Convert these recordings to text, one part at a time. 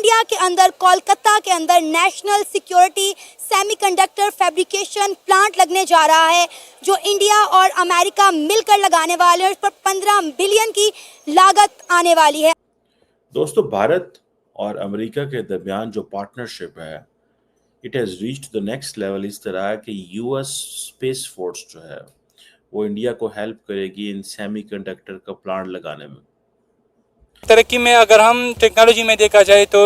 India के अंदर कोलकाता के अंदर national security semiconductor fabrication plant लगने जा रहा है, जो इंडिया और अमेरिका मिलकर लगाने वाले हैं। उस पर 15 बिलियन की लागत आने वाली है। दोस्तों, भारत और अमेरिका के दरमियान जो पार्टनरशिप है, it has reached the next level इस तरह है कि यूएस स्पेस फोर्स जो है वो इंडिया को हेल्प करेगी इन सेमीकंडक्टर का प्लांट लगाने में। तरक्की में अगर हम टेक्नोलॉजी में देखा जाए तो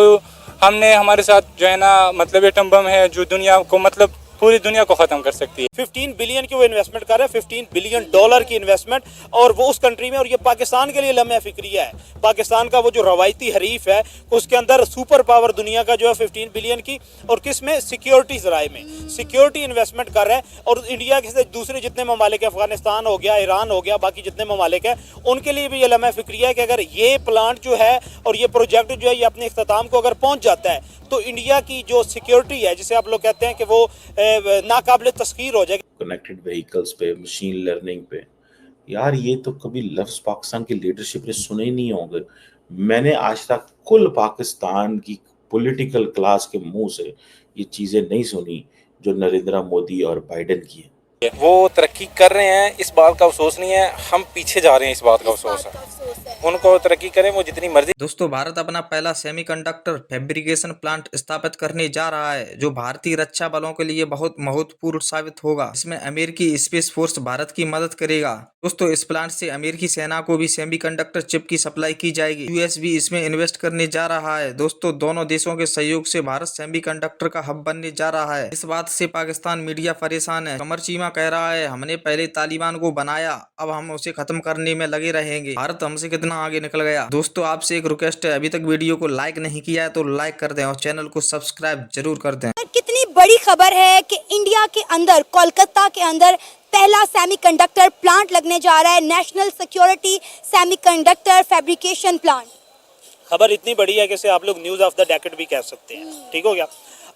हमने हमारे साथ जो है ना मतलब एटम बम है जो दुनिया को मतलब पूरी दुनिया को ख़त्म कर सकती है। 15 बिलियन की वो इन्वेस्टमेंट कर रहा है, 15 बिलियन डॉलर की इन्वेस्टमेंट, और वो उस कंट्री में, और ये पाकिस्तान के लिए लम्हे फिक्रिया है। पाकिस्तान का वो जो रवायती हरीफ है उसके अंदर सुपर पावर दुनिया का जो है 15 बिलियन की, और किस में, सिक्योरिटी ज़राए में सिक्योरिटी इन्वेस्टमेंट कर रहा है। और इंडिया के दूसरे जितने ममालिक है, अफगानिस्तान हो गया, ईरान हो गया, बाकी जितने ममालिक हैं उनके लिए भी ये लम्हा फिक्रिया है कि अगर ये प्लांट जो है और ये प्रोजेक्ट जो है ये अपने इख्तिताम को अगर पहुँच जाता है तो इंडिया की जो सिक्योरिटी है, जिसे आप लोग कहते हैं कि वो नाकाबिले तस्खीर हो जाएगी। कनेक्टेड व्हीकल्स पे, मशीन लर्निंग पे, यार ये तो कभी लफ्ज़ पाकिस्तान की लीडरशिप ने सुने ही नहीं होंगे। मैंने आज तक कुल पाकिस्तान की पॉलिटिकल क्लास के मुंह से ये चीज़ें नहीं सुनी जो नरेंद्र मोदी और बाइडेन की है। वो तरक्की कर रहे हैं, इस बात का अफसोस नहीं है, हम पीछे जा रहे हैं, इस बात का अफसोस है। उनको तरक्की करें, वो जितनी मर्जी। दोस्तों, भारत अपना पहला सेमीकंडक्टर फैब्रिकेशन प्लांट स्थापित करने जा रहा है, जो भारतीय रक्षा बलों के लिए बहुत महत्वपूर्ण साबित होगा। इसमें अमेरिकी स्पेस फोर्स भारत की मदद करेगा। दोस्तों, इस प्लांट से अमेरिकी सेना को भी सेमीकंडक्टर चिप की सप्लाई की जाएगी। यूएस भी इसमें इन्वेस्ट करने जा रहा है। दोस्तों, दोनों देशों के सहयोग से भारत सेमीकंडक्टर का हब बनने जा रहा है। इस बात से पाकिस्तान मीडिया परेशान है। कमर चीमा कह रहा है, हमने पहले तालिबान को बनाया, अब हम उसे खत्म करने में लगे रहेंगे। भारत हमसे कितना आगे निकल गया। दोस्तों, आपसे एक रिक्वेस्ट है, अभी तक वीडियो को लाइक नहीं किया है तो लाइक कर दें और चैनल को सब्सक्राइब जरूर कर दें। कितनी बड़ी खबर है कि इंडिया के अंदर कोलकाता के अंदर पहला सेमीकंडक्टर प्लांट लगने जा रहा है, national security semiconductor fabrication plant. खबर इतनी बड़ी है कि इसे आप लोग न्यूज़ ऑफ द डेकेड भी कह सकते हैं। ठीक हो गया।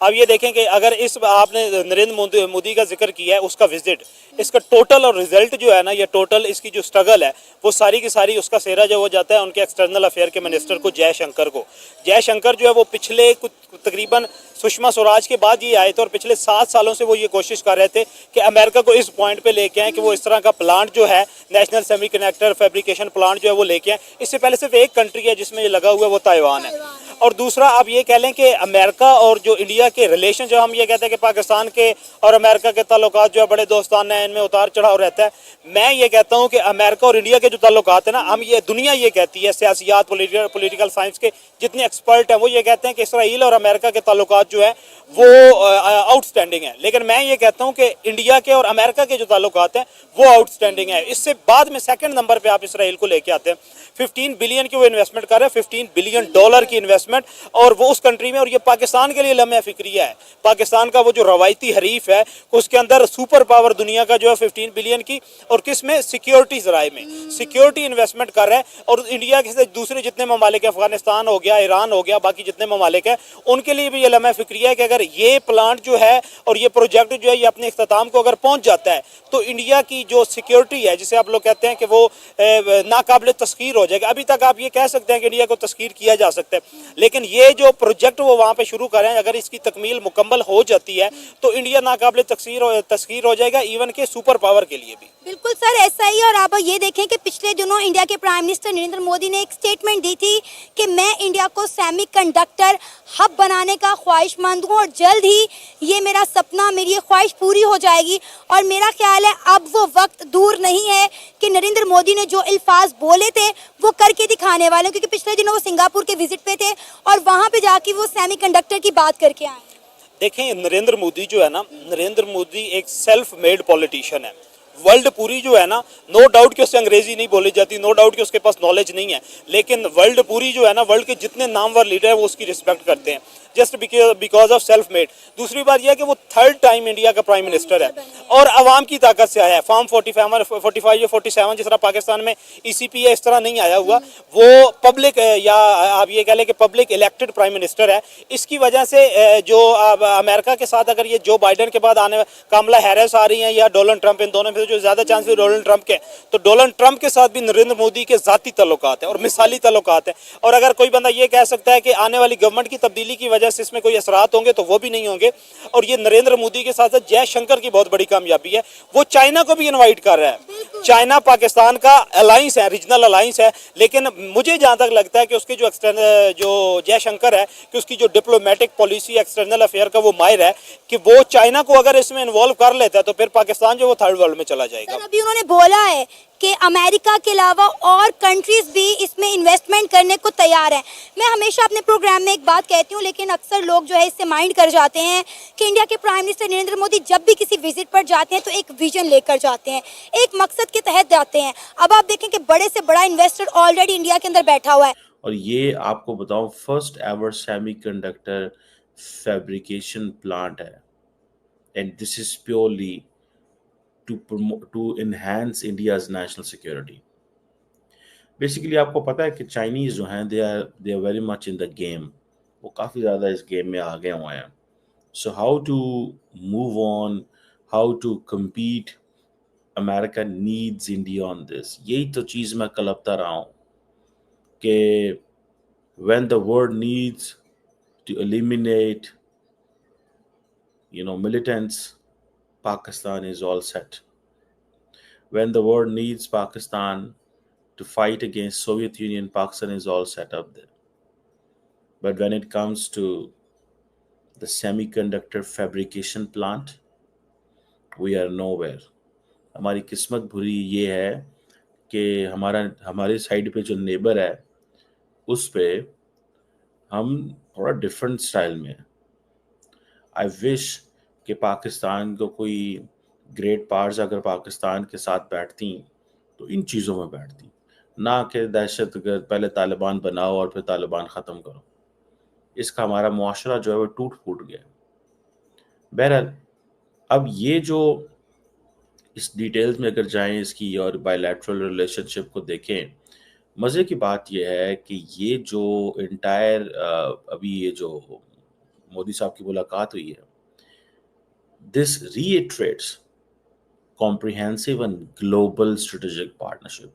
अब ये देखें कि अगर इस आपने नरेंद्र मोदी का जिक्र किया है, उसका विजिट, इसका टोटल और रिजल्ट जो है ना, ये टोटल इसकी जो स्ट्रगल है वो सारी की सारी उसका सेहरा जो हो जाता है उनके एक्सटर्नल अफेयर के मिनिस्टर को, जयशंकर को। जयशंकर जो है वो पिछले कुछ तकरीबन सुषमा स्वराज के बाद ये आए थे, और पिछले 7 सालों से वो ये कोशिश कर रहे थे कि अमेरिका को इस पॉइंट पे लेके आए कि वो इस तरह का प्लांट जो है, नेशनल सेमीकंडक्टर फैब्रिकेशन प्लांट जो है वो लेके आए। इससे पहले सिर्फ एक कंट्री है जिसमें ये लगा हुआ है, वो ताइवान है। और दूसरा, आप ये कह लें कि अमेरिका और जो इंडिया के रिलेशन, जो हम ये कहते हैं कि पाकिस्तान के और अमेरिका के ताल्लुकात जो है बड़े दोस्ताना हैं, इनमें उतार चढ़ाव रहता है। मैं ये कहता हूँ कि अमेरिका और इंडिया के जो ताल्लुकात है ना, हम ये दुनिया ये कहती है, सियासियात, पॉलिटिकल साइंस के जितने एक्सपर्ट हैं वो ये कहते हैं कि इसराइल और अमेरिका के ताल्लुकात जो है वो आउटस्टैंडिंग है। लेकिन मैं ये कहता हूँ कि इंडिया के और अमेरिका के जो ताल्लुकात हैं वो आउटस्टैंडिंग है। इससे बाद में सेकंड नंबर पे आप इसराइल को लेके आते हैं। 15 बिलियन की वो इन्वेस्टमेंट कर रहा है, 15 बिलियन डॉलर की इन्वेस्टमेंट, और वो उस कंट्री में, और ये पाकिस्तान के लिए लम्हा फिक्रिया है। पाकिस्तान का वो जो रवायती हरीफ है उसके अंदर सुपर पावर दुनिया का जो है 15 बिलियन की, और किस में, सिक्योरिटी ज़राए में सिक्योरिटी इन्वेस्टमेंट कर रहा है। और इंडिया के दूसरे जितने ममालिक है, अफगानिस्तान हो गया, ईरान हो गया, बाकी जितने ममालिक हैं उनके लिए भी ये लम्हा फिक्रिया है कि अगर ये प्लांट जो है और ये प्रोजेक्ट जो है ये अपने इख्तिताम को अगर पहुँच जाता है तो इंडिया की जो सिक्योरिटी है, जिसे आप लोग कहते हैं कि वो नाकाबिले तस्खीर हो जाएगा। अभी तक आप ये कह सकते हैं कि इंडिया को तस्खीर किया जा सकता है, लेकिन ये जो प्रोजेक्ट वो वहाँ पे शुरू कर रहे हैं, अगर इसकी तकमील मुकम्मल हो जाती है तो इंडिया नाकाबिले तस्खीर हो जाएगा, इवन के सुपर पावर के लिए भी। बिल्कुल सर, ऐसा ही। और आप ये देखें कि पिछले दिनों इंडिया के प्राइम मिनिस्टर नरेंद्र मोदी ने एक स्टेटमेंट दी थी कि मैं इंडिया को सेमीकंडक्टर हब बनाने का ख्वाहिशमंद हूँ, और जल्द ही ये मेरा सपना, मेरी ये ख्वाहिश पूरी हो जाएगी। और मेरा ख्याल है अब वो वक्त दूर नहीं है कि नरेंद्र मोदी ने जो अल्फाज बोले थे वो करके दिखाने वाले, क्योंकि पिछले दिनों वो सिंगापुर के विजिट पे थे और वहाँ पे जाके वो सेमीकंडक्टर की बात करके आए। देखें, नरेंद्र मोदी जो है ना, नरेंद्र मोदी एक सेल्फ मेड पॉलिटिशियन है। वर्ल्ड पूरी जो है ना, नो डाउट कि उससे अंग्रेजी नहीं बोली जाती, नो डाउट कि उसके पास नॉलेज नहीं है, लेकिन वर्ल्ड पूरी जो है ना, वर्ल्ड के जितने नामवर लीडर हैं वो उसकी रिस्पेक्ट करते हैं, just because of self made. दूसरी बात यह है कि वो 3rd टाइम इंडिया का प्राइम मिनिस्टर है और आवाम की ताकत से आया है। फॉर्म 45 या 47 जिस तरह पाकिस्तान में ECP है, इस तरह नहीं आया हुआ। वो पब्लिक, या आप ये कह लें कि पब्लिक इलेक्टेड प्राइम मिनिस्टर है। इसकी वजह से जो अमेरिका के साथ अगर ये जो बाइडेन के बाद आने, कमला हैरिस आ रही हैं या डोनाल्ड ट्रंप, इन दोनों में जो ज़्यादा चांस भी डोनाल्ड ट्रंप के, तो डोनाल्ड ट्रंप के साथ भी नरेंद्र मोदी के ज़ाती ताल्लुकात हैं और मिसाली ताल्लुकात हैं। और अगर कोई बंदा ये कह सकता है कि आने वाली गवर्नमेंट की तब्दीली की वजह से इसमें कोई असरात होंगे, तो वो भी नहीं होंगे। और ये नरेंद्र मोदी के साथ साथ जयशंकर की बहुत बड़ी कामयाबी है, वो चाइना को भी इन्वाइट कर रहा है। चाइना पाकिस्तान का अलाइंस है, रीजनल अलाइंस है, लेकिन मुझे जहाँ तक लगता है कि उसके जो जो जयशंकर है कि उसकी जो डिप्लोमेटिक पॉलिसी एक्सटर्नल अफेयर का वो माहिर है कि वो चाइना को अगर इसमें इन्वॉल्व कर लेता है तो फिर पाकिस्तान जो वो थर्ड वर्ल्ड में चला जाएगा। सर, अभी उन्होंने बोला है कि अमेरिका के अलावा और कंट्रीज भी इसमें इन्वेस्टमेंट करने को तैयार हैं। मैं हमेशा अपने प्रोग्राम में एक बात कहती हूँ, लेकिन अक्सर लोग जो है इससे माइंड कर जाते हैं कि इंडिया के प्राइम मिनिस्टर नरेंद्र मोदी जब भी किसी विजिट पर जाते हैं तो एक विजन लेकर जाते हैं, एक मकसद के तहत जाते हैं। अब आप देखें कि बड़े से बड़ा इन्वेस्टर ऑलरेडी इंडिया के अंदर बैठा हुआ है। और ये आपको बताऊं, first ever semiconductor fabrication plant है, and this is purely to enhance India's national security. Basically आपको पता है कि चाइनीज जो हैं, they are very much in the game. वो काफ़ी ज़्यादा इस गेम में आगे हुए हैं. So how to move on, how to compete, America needs India on this. यही तो चीज़ मैं कलपता रहा हूँ कि when the world needs to eliminate militants, Pakistan is all set. When the world needs Pakistan to fight against Soviet Union, Pakistan is all set up there. But when it comes to the semiconductor fabrication plant, we are nowhere. हमारी किस्मत बुरी ये है कि हमारे side पे जो neighbour है उस पे हम थोड़ा डिफरेंट स्टाइल में है। आई विश कि पाकिस्तान को कोई ग्रेट पावर्स अगर पाकिस्तान के साथ बैठती तो इन चीज़ों में बैठती, ना कि दहशतगर्द पहले तालिबान बनाओ और फिर तालिबान ख़त्म करो। इसका हमारा मुआशरा जो है वो टूट फूट गया। बहरहाल अब ये जो इस डिटेल्स में अगर जाएं इसकी और बायलैटरल रिलेशनशिप को देखें, मज़े की बात यह है कि ये जो इंटायर अभी ये जो मोदी साहब की मुलाकात हुई है, this reiterates comprehensive and global strategic partnership.